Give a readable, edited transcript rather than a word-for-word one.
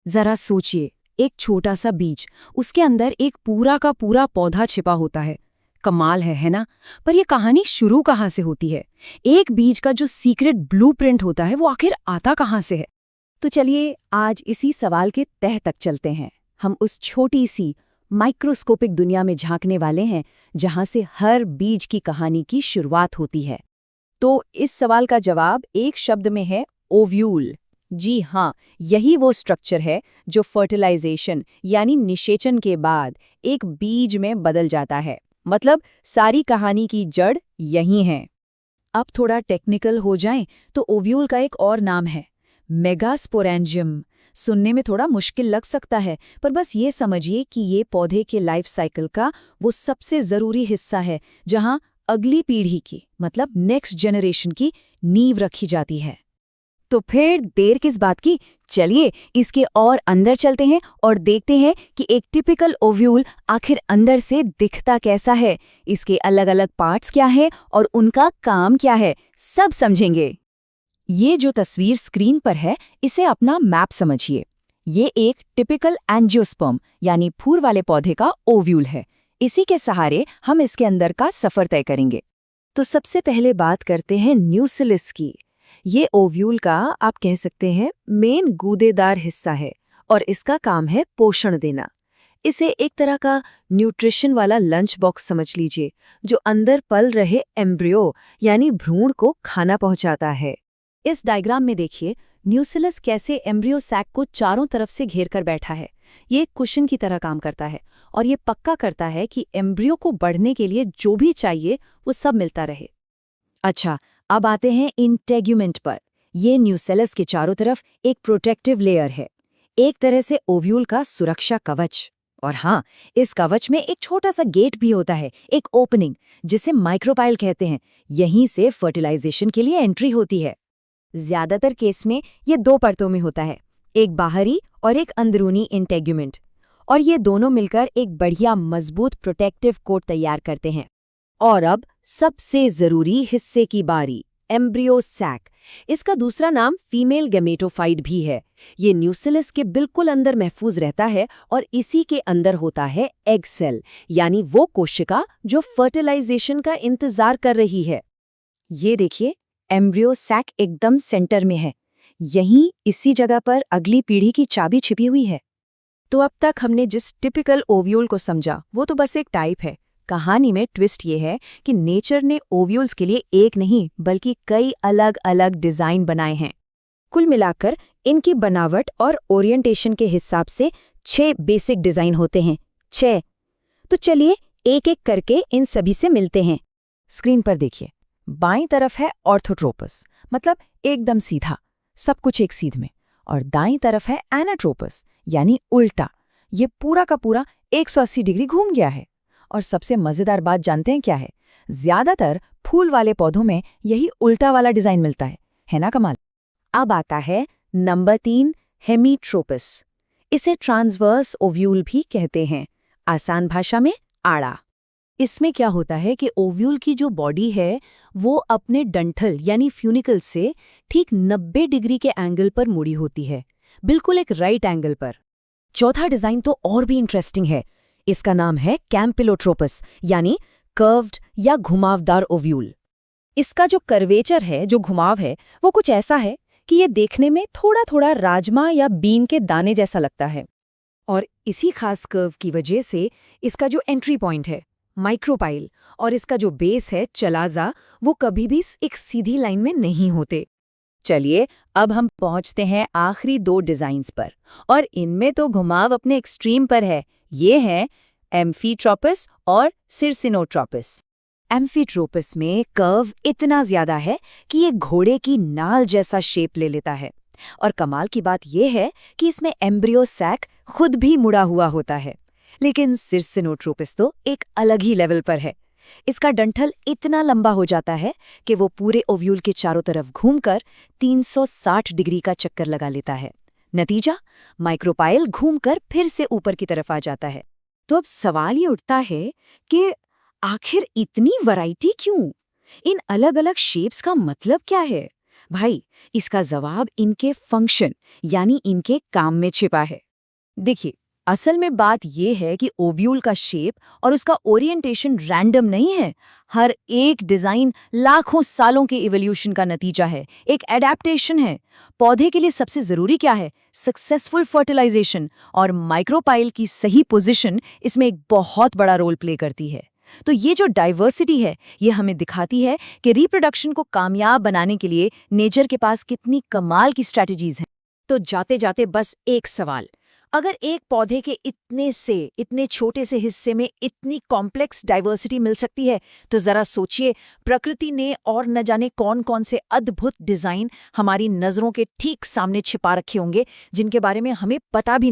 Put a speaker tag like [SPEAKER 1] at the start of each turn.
[SPEAKER 1] जरा सोचिए, एक छोटा सा बीज, उसके अंदर एक पूरा का पूरा पौधा छिपा होता है। कमाल है ना? पर यह कहानी शुरू कहाँ से होती है? एक बीज का जो सीक्रेट ब्लूप्रिंट होता है वो आखिर आता कहाँ से है? तो चलिए आज इसी सवाल के तह तक चलते हैं। हम उस छोटी सी माइक्रोस्कोपिक दुनिया में झांकने वाले हैं जहां से हर बीज की कहानी की शुरुआत होती है। तो इस सवाल का जवाब एक शब्द में है, ओव्यूल। जी हाँ, यही वो स्ट्रक्चर है जो फर्टिलाइजेशन यानी निषेचन के बाद एक बीज में बदल जाता है। मतलब सारी कहानी की जड़ यही है। अब थोड़ा टेक्निकल हो जाएं तो ओव्यूल का एक और नाम है मेगास्पोरेंजियम। सुनने में थोड़ा मुश्किल लग सकता है, पर बस ये समझिए कि ये पौधे के लाइफ साइकिल का वो सबसे ज़रूरी हिस्सा है जहां अगली पीढ़ी की मतलब नेक्स्ट जनरेशन की नींव रखी जाती है। तो फिर देर किस बात की, चलिए इसके और अंदर चलते हैं और देखते हैं कि एक टिपिकल ओव्यूल आखिर अंदर से दिखता कैसा है, इसके अलग अलग पार्ट्स क्या है और उनका काम क्या है, सब समझेंगे। ये जो तस्वीर स्क्रीन पर है, इसे अपना मैप समझिए। ये एक टिपिकल एंजियोस्पर्म यानी फूल वाले पौधे का ओव्यूल है। इसी के सहारे हम इसके अंदर का सफर तय करेंगे। तो सबसे पहले बात करते हैं न्यूसिलिस की। ये ओव्यूल का आप कह सकते हैं मेन गूदेदार हिस्सा है और इसका काम है पोषण देना। इसे एक तरह का न्यूट्रिशन वाला लंच बॉक्स समझ लीजिए, जो अंदर पल रहे एम्ब्रियो यानी भ्रूण को खाना पहुंचाता है। इस डायग्राम में देखिए न्यूसिलस कैसे एम्ब्रियो सैक को चारों तरफ से घेर कर बैठा है। ये एक कुशन की तरह काम करता है और ये पक्का करता है कि एम्ब्रियो को बढ़ने के लिए जो भी चाहिए वो सब मिलता रहे। अच्छा, अब आते हैं इंटेग्यूमेंट पर। ये न्यूसेलस के चारों तरफ एक प्रोटेक्टिव लेयर है, एक तरह से ओव्यूल का सुरक्षा कवच। और हाँ, इस कवच में एक छोटा सा गेट भी होता है, एक ओपनिंग, जिसे माइक्रोपाइल कहते हैं। यहीं से फर्टिलाइजेशन के लिए एंट्री होती है। ज्यादातर केस में ये दो परतों में होता है, एक बाहरी और एक अंदरूनी इंटेग्यूमेंट, और ये दोनों मिलकर एक बढ़िया मजबूत प्रोटेक्टिव कोट तैयार करते हैं। और अब सबसे जरूरी हिस्से की बारी, एम्ब्रियो सैक। इसका दूसरा नाम फीमेल गैमेटोफाइट भी है। ये न्यूसिलस के बिल्कुल अंदर महफूज रहता है और इसी के अंदर होता है एग सेल, यानी वो कोशिका जो फर्टिलाइजेशन का इंतजार कर रही है। ये देखिए, एम्ब्रियो सैक एकदम सेंटर में है। यहीं इसी जगह पर अगली पीढ़ी की चाबी छिपी हुई है। तो अब तक हमने जिस टिपिकल ओव्यूल को समझा वो तो बस एक टाइप है। कहानी में ट्विस्ट ये है कि नेचर ने ओव्यूल्स के लिए एक नहीं बल्कि कई अलग अलग डिजाइन बनाए हैं। कुल मिलाकर इनकी बनावट और ओरिएंटेशन के हिसाब से 6 बेसिक डिजाइन होते हैं। 6। तो चलिए एक एक करके इन सभी से मिलते हैं। स्क्रीन पर देखिए, बाईं तरफ है ऑर्थोट्रोपस, मतलब एकदम सीधा, सब कुछ एक सीध में। और दाईं तरफ है एनाट्रोपस, यानी उल्टा। ये पूरा का पूरा 180 डिग्री घूम गया है। और सबसे मजेदार बात जानते हैं क्या है? ज्यादातर फूल वाले पौधों में यही उल्टा वाला डिजाइन मिलता है ना कमाल? अब आता है नंबर 3, हेमीट्रोपस। इसे ट्रांसवर्स ओव्यूल भी कहते हैं, आसान भाषा में आड़ा। इसमें क्या होता है कि ओव्यूल की जो बॉडी है वो अपने डंठल यानी फ्यूनिकल से ठीक 90 डिग्री के एंगल पर मुड़ी होती है, बिल्कुल एक राइट एंगल पर। चौथा डिजाइन तो और भी इंटरेस्टिंग है। इसका नाम है कैम्पिलोट्रोपस, यानी कर्व्ड या घुमावदार ओव्यूल। इसका जो कर्वेचर है, जो घुमाव है, वो कुछ ऐसा है कि ये देखने में थोड़ा थोड़ा राजमा या बीन के दाने जैसा लगता है। और इसी खास कर्व की वजह से इसका जो एंट्री पॉइंट है, माइक्रोपाइल, और इसका जो बेस है, चलाजा, वो कभी भी एक सीधी लाइन में नहीं होते। चलिए अब हम पहुंचते हैं आखिरी 2 डिजाइन्स पर, और इनमें तो घुमाव अपने एक्सट्रीम पर है। ये हैं एम्फीट्रोपस और सिरसिनोट्रोपस। एम्फीट्रोपस में कर्व इतना ज्यादा है कि ये घोड़े की नाल जैसा शेप ले लेता है। और कमाल की बात यह है कि इसमें एम्ब्रियो सैक खुद भी मुड़ा हुआ होता है। लेकिन सिरसिनोट्रोपस तो एक अलग ही लेवल पर है। इसका डंठल इतना लंबा हो जाता है कि वो पूरे ओव्यूल के चारों तरफ घूमकर 360 डिग्री का चक्कर लगा लेता है। नतीजा, माइक्रोपाइल घूमकर फिर से ऊपर की तरफ आ जाता है। तो अब सवाल ये उठता है कि आखिर इतनी वैरायटी क्यों? इन अलग अलग शेप्स का मतलब क्या है? भाई, इसका जवाब इनके फंक्शन यानी इनके काम में छिपा है। देखिए, असल में बात यह है कि ओव्यूल का शेप और उसका ओरिएंटेशन रैंडम नहीं है। हर एक डिजाइन लाखों सालों के इवोल्यूशन का नतीजा है, एक एडेप्टेशन है। पौधे के लिए सबसे जरूरी क्या है? सक्सेसफुल फर्टिलाइजेशन, और माइक्रोपाइल की सही पोजीशन इसमें एक बहुत बड़ा रोल प्ले करती है। तो ये जो डाइवर्सिटी है, ये हमें दिखाती है कि रिप्रोडक्शन को कामयाब बनाने के लिए नेचर के पास कितनी कमाल की स्ट्रैटेजीज हैं। तो जाते जाते बस एक सवाल, अगर एक पौधे के इतने छोटे से हिस्से में इतनी कॉम्प्लेक्स डाइवर्सिटी मिल सकती है, तो जरा सोचिए प्रकृति ने और न जाने कौन कौन से अद्भुत डिजाइन हमारी नजरों के ठीक सामने छिपा रखे होंगे, जिनके बारे में हमें पता भी